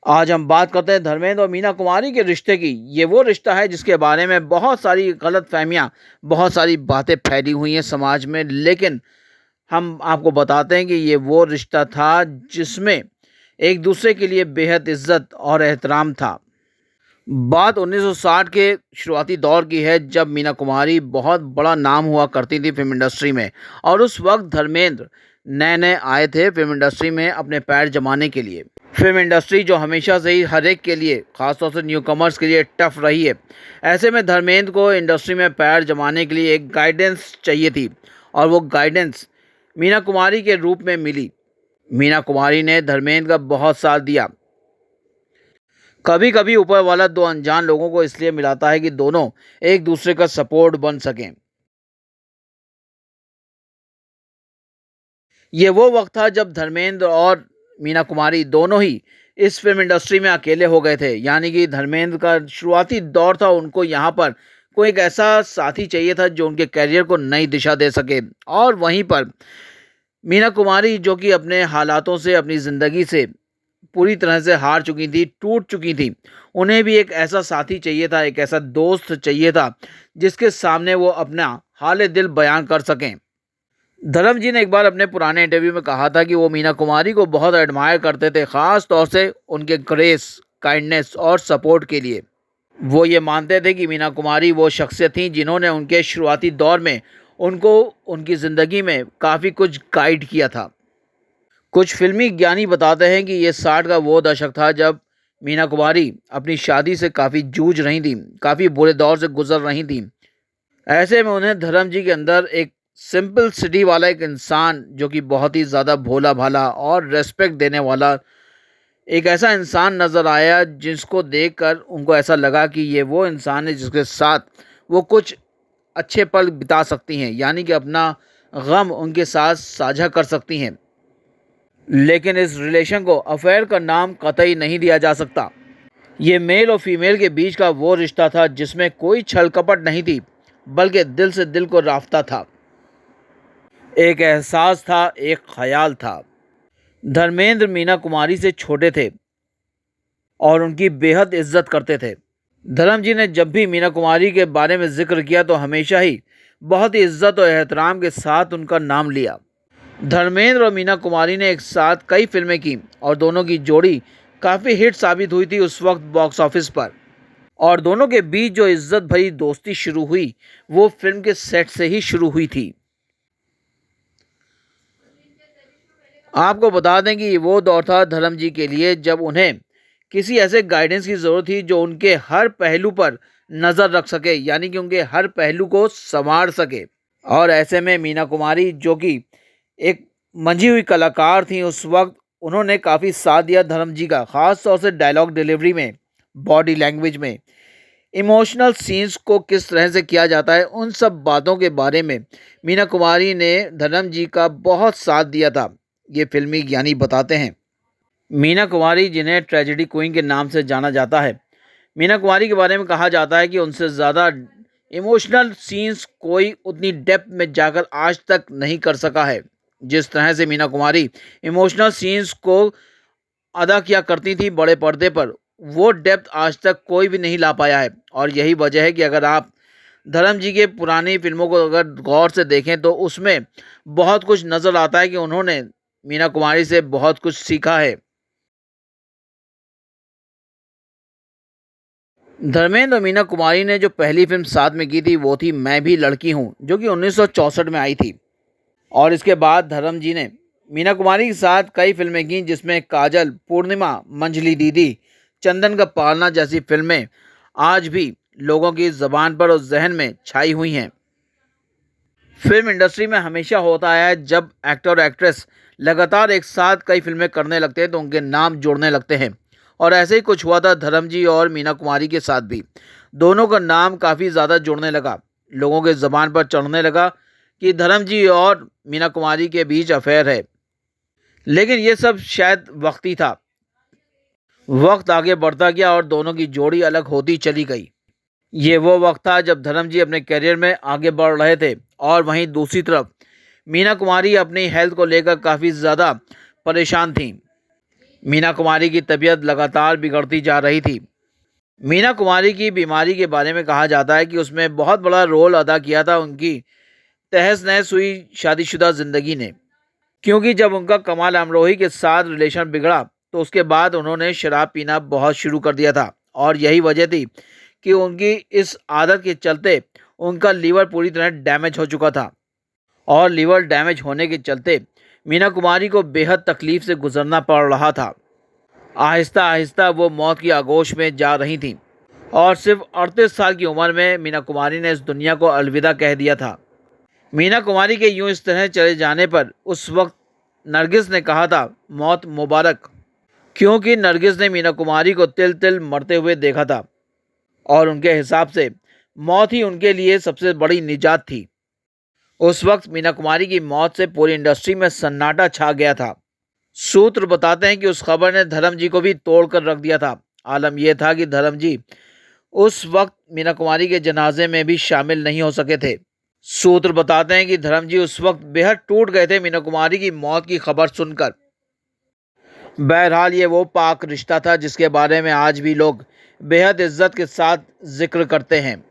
आज हम बात करते हैं धर्मेंद्र और मीना कुमारी के रिश्ते की। ये वो रिश्ता है जिसके बारे में बहुत सारी गलतफहमियां, बहुत सारी बातें फैली हुई हैं समाज में, लेकिन हम आपको बताते हैं कि ये वो रिश्ता था जिसमें एक दूसरे के लिए बेहद इज्जत और एहतराम था। बात 1960 के शुरुआती दौर की है, जब मीना कुमारी बहुत बड़ा नाम हुआ करती थी फिल्म इंडस्ट्री में। और उस वक्त धर्मेंद्र नए नए आए थे फिल्म इंडस्ट्री में अपने पैर जमाने के लिए। फिल्म इंडस्ट्री जो हमेशा से ही हर एक के लिए, खासतौर से न्यू कमर्स के लिए टफ रही है, ऐसे में धर्मेंद्र को इंडस्ट्री में पैर जमाने के लिए एक गाइडेंस चाहिए थी, और वो गाइडेंस मीना कुमारी के रूप में मिली। मीना कुमारी ने धर्मेंद्र का बहुत साथ दिया। कभी कभी ऊपर वाला दो अनजान लोगों को इसलिए मिलाता है कि दोनों एक दूसरे का सपोर्ट बन सकें। ये वो वक्त था जब धर्मेंद्र और मीना कुमारी दोनों ही इस फिल्म इंडस्ट्री में अकेले हो गए थे। यानी कि धर्मेंद्र का शुरुआती दौर था, उनको यहाँ पर कोई एक ऐसा साथी चाहिए था जो उनके करियर को नई दिशा दे सके। और वहीं पर मीना कुमारी, जो कि अपने हालातों से, अपनी ज़िंदगी से पूरी तरह से हार चुकी थी, टूट चुकी थी, उन्हें भी एक ऐसा साथी चाहिए था, एक ऐसा दोस्त चाहिए था जिसके सामने वो अपना हाल दिल बयान कर सकें। धर्म जी ने एक बार अपने पुराने इंटरव्यू में कहा था कि वो मीना कुमारी को बहुत एडमायर करते थे, ख़ास तौर से उनके ग्रेस, काइंडनेस और सपोर्ट के लिए। वो ये मानते थे कि मीना कुमारी वो शख्सियत थी जिन्होंने उनके शुरुआती दौर में उनको उनकी ज़िंदगी में काफ़ी कुछ गाइड किया था। कुछ फिल्मी ज्ञानी बताते हैं कि ये 60 का वो दशक था जब मीना कुमारी अपनी शादी से काफ़ी जूझ रही थी, काफ़ी बुरे दौर से गुजर रही थी। ऐसे में उन्हें धर्म जी के अंदर एक सिंपल सिटी वाला एक इंसान, जो कि बहुत ही ज़्यादा भोला भाला और रेस्पेक्ट देने वाला एक ऐसा इंसान नज़र आया, जिसको देखकर उनको ऐसा लगा कि ये वो इंसान है जिसके साथ वो कुछ अच्छे पल बिता सकती हैं, यानी कि अपना गम उनके साथ साझा कर सकती हैं। लेकिन इस रिलेशन को अफेयर का नाम कतई नहीं दिया जा सकता। ये मेल और फीमेल के बीच का वो रिश्ता था जिसमें कोई छल कपट नहीं थी, बल्कि दिल से दिल को राफ्ता था, एक एहसास था, एक ख्याल था। धर्मेंद्र मीना कुमारी से छोटे थे और उनकी बेहद इज्जत करते थे। धर्म जी ने जब भी मीना कुमारी के बारे में जिक्र किया तो हमेशा ही बहुत ही इज्जत और एहतराम के साथ उनका नाम लिया। धर्मेंद्र और मीना कुमारी ने एक साथ कई फिल्में की और दोनों की जोड़ी काफ़ी हिट साबित हुई थी उस वक्त बॉक्स ऑफिस पर। और दोनों के बीच जो इज्जत भरी दोस्ती शुरू हुई, वो फिल्म के सेट से ही शुरू हुई थी। आपको बता दें कि वो दौर था धर्म जी के लिए जब उन्हें किसी ऐसे गाइडेंस की ज़रूरत थी जो उनके हर पहलू पर नज़र रख सके, यानी कि उनके हर पहलू को संवार सके। और ऐसे में मीना कुमारी, जो कि एक मंझी हुई कलाकार थी उस वक्त, उन्होंने काफ़ी साथ दिया धर्म जी का, ख़ास तौर से डायलॉग डिलीवरी में, बॉडी लैंग्वेज में, इमोशनल सीन्स को किस तरह से किया जाता है, उन सब बातों के बारे में मीना कुमारी ने धर्म जी का बहुत साथ दिया था, ये फिल्मी ज्ञानी बताते हैं। मीना कुमारी, जिन्हें ट्रेजेडी क्वीन के नाम से जाना जाता है, मीना कुमारी के बारे में कहा जाता है कि उनसे ज़्यादा इमोशनल सीन्स कोई उतनी डेप्थ में जाकर आज तक नहीं कर सका है। जिस तरह से मीना कुमारी इमोशनल सीन्स को अदा किया करती थी बड़े पर्दे पर, वो डेप्थ आज तक कोई भी नहीं ला पाया है। और यही वजह है कि अगर आप धर्म जी के पुरानी फिल्मों को अगर गौर से देखें तो उसमें बहुत कुछ नज़र आता है कि उन्होंने मीना कुमारी से बहुत कुछ सीखा है। धर्मेंद्र और मीना कुमारी ने जो पहली फिल्म साथ में की थी वो थी मैं भी लड़की हूँ, जो कि 1964 में आई थी। और इसके बाद धर्म जी ने मीना कुमारी के साथ कई फिल्में की, जिसमें काजल, पूर्णिमा, मंजली दीदी, चंदन का पालना जैसी फिल्में आज भी लोगों की ज़बान पर और जहन में छाई हुई हैं। फिल्म इंडस्ट्री में हमेशा होता है, जब एक्टर और एक्ट्रेस लगातार एक साथ कई फिल्में करने लगते हैं तो उनके नाम जुड़ने लगते हैं। और ऐसे ही कुछ हुआ था धर्म जी और मीना कुमारी के साथ भी। दोनों का नाम काफ़ी ज़्यादा जुड़ने लगा, लोगों के ज़बान पर चढ़ने लगा कि धर्म जी और मीना कुमारी के बीच अफेयर है। लेकिन ये सब शायद वक्ती था। वक्त आगे बढ़ता गया और दोनों की जोड़ी अलग होती चली गई। ये वो वक्त था जब धर्म जी अपने करियर में आगे बढ़ रहे थे, और वहीं दूसरी तरफ मीना कुमारी अपनी हेल्थ को लेकर काफ़ी ज़्यादा परेशान थीं। मीना कुमारी की तबीयत लगातार बिगड़ती जा रही थी। मीना कुमारी की बीमारी के बारे में कहा जाता है कि उसमें बहुत बड़ा रोल अदा किया था उनकी तहस-नहस हुई शादीशुदा ज़िंदगी ने। क्योंकि जब उनका कमाल अमरोही के साथ रिलेशन बिगड़ा, तो उसके बाद उन्होंने शराब पीना बहुत शुरू कर दिया था और यही वजह थी कि उनकी इस आदत के चलते उनका लीवर पूरी तरह डैमेज हो चुका था और लीवर डैमेज होने के चलते मीना कुमारी को बेहद तकलीफ से गुजरना पड़ रहा था। आहिस्ता आहिस्ता वो मौत की आगोश में जा रही थीं और सिर्फ 38 साल की उम्र में मीना कुमारी ने इस दुनिया को अलविदा कह दिया था। मीना कुमारी के यूं इस तरह चले जाने पर उस वक्त नरगिस ने कहा था, मौत मुबारक, क्योंकि नरगिस ने मीना कुमारी को तिल तिल मरते हुए देखा था और उनके हिसाब से मौत ही उनके लिए सबसे बड़ी निजात थी। उस वक्त मीना कुमारी की मौत से पूरी इंडस्ट्री में सन्नाटा छा गया था। सूत्र बताते हैं कि उस खबर ने धर्म जी को भी तोड़ कर रख दिया था। आलम यह था कि धर्म जी उस वक्त मीना कुमारी के जनाजे में भी शामिल नहीं हो सके थे। सूत्र बताते हैं कि धर्म जी उस वक्त बेहद टूट गए थे मीना कुमारी की मौत की खबर सुनकर। बहरहाल ये वो पाक रिश्ता था जिसके बारे में आज भी लोग बेहद इज्जत के साथ जिक्र करते हैं।